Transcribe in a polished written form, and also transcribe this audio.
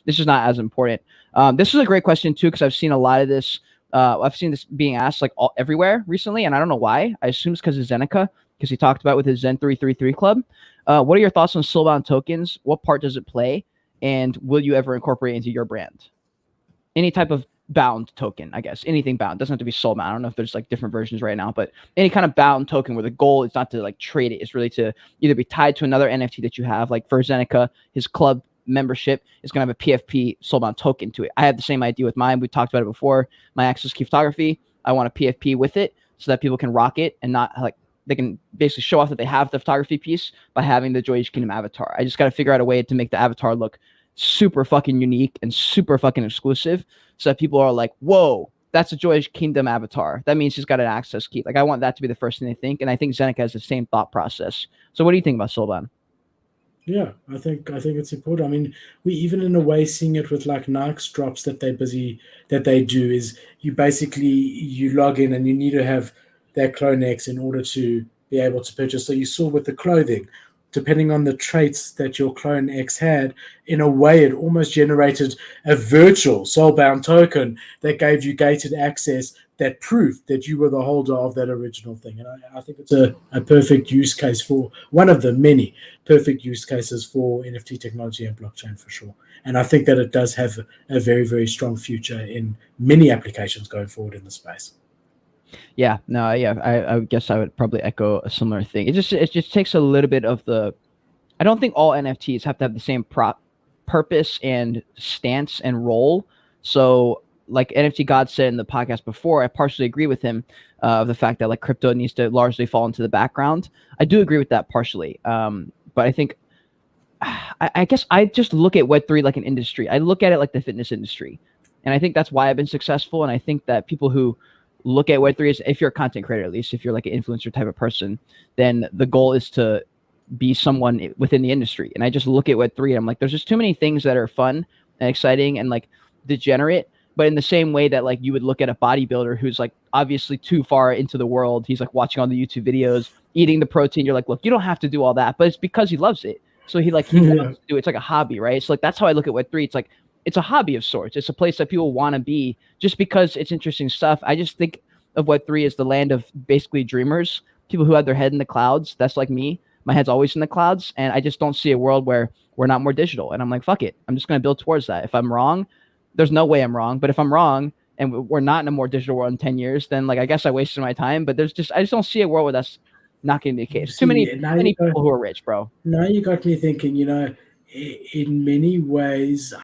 this is not as important. This is a great question too, because I've seen a lot of this. I've seen this being asked like everywhere recently, and I don't know why. I assume it's because of Zeneca, because he talked about it with his Zen 333 Club. What are your thoughts on Soulbound tokens? What part does it play, and will you ever incorporate it into your brand? Any type of bound token, I guess. Anything bound. Doesn't have to be Soulbound. I don't know if there's like different versions right now, but any kind of bound token where the goal is not to like trade it. It's really to either be tied to another NFT that you have. Like for Zeneca, his club membership is going to have a PFP Soulbound token to it. I had the same idea with mine. We talked about it before. My Access Key Photography, I want a PFP with it so that people can rock it and not like, they can basically show off that they have the photography piece by having the Joy Kingdom avatar. I just got to figure out a way to make the avatar look super fucking unique and super fucking exclusive so that people are like, whoa, that's a Joy Kingdom avatar. That means he's got an access key. Like, I want that to be the first thing they think. And I think Zeneca has the same thought process. So what do you think about Soulbound? Yeah, I think it's important. I mean, we even in a way seeing it with like Nike's drops that they do is you basically you log in and you need to have that Clone X in order to be able to purchase. So you saw with the clothing, depending on the traits that your Clone X had, in a way it almost generated a virtual Soulbound token that gave you gated access that proved that you were the holder of that original thing. And I think it's a perfect use case for one of the many perfect use cases for NFT technology and blockchain for sure. And I think that it does have a very, very strong future in many applications going forward in the space. Yeah, no, yeah, I guess I would probably echo a similar thing. It just takes a little bit of the. I don't think all NFTs have to have the same purpose and stance and role. So, like NFT God said in the podcast before, I partially agree with him of the fact that like crypto needs to largely fall into the background. I do agree with that partially, but I think. I guess I just look at Web3 like an industry. I look at it like the fitness industry, and I think that's why I've been successful. And I think that people who look at Web3 is, if you're a content creator, at least if you're like an influencer type of person, then the goal is to be someone within the industry. And I just look at Web3 and I'm like, there's just too many things that are fun and exciting and like degenerate. But in the same way that like you would look at a bodybuilder who's like obviously too far into the world, he's like watching all the YouTube videos, eating the protein. You're like, look, you don't have to do all that, but it's because he loves it. So he wants to do it. It's like a hobby, right? So like that's how I look at Web3. It's like it's a hobby of sorts. It's a place that people want to be just because it's interesting stuff. I just think of Web3 as the land of basically dreamers, people who have their head in the clouds. That's like me. My head's always in the clouds, and I just don't see a world where we're not more digital. And I'm like, fuck it. I'm just going to build towards that. If I'm wrong, there's no way I'm wrong. But if I'm wrong and we're not in a more digital world in 10 years, then like I guess I wasted my time. But I just don't see a world where that's not going to be the case. Too many people who are rich, bro. Now you got me thinking, in many ways,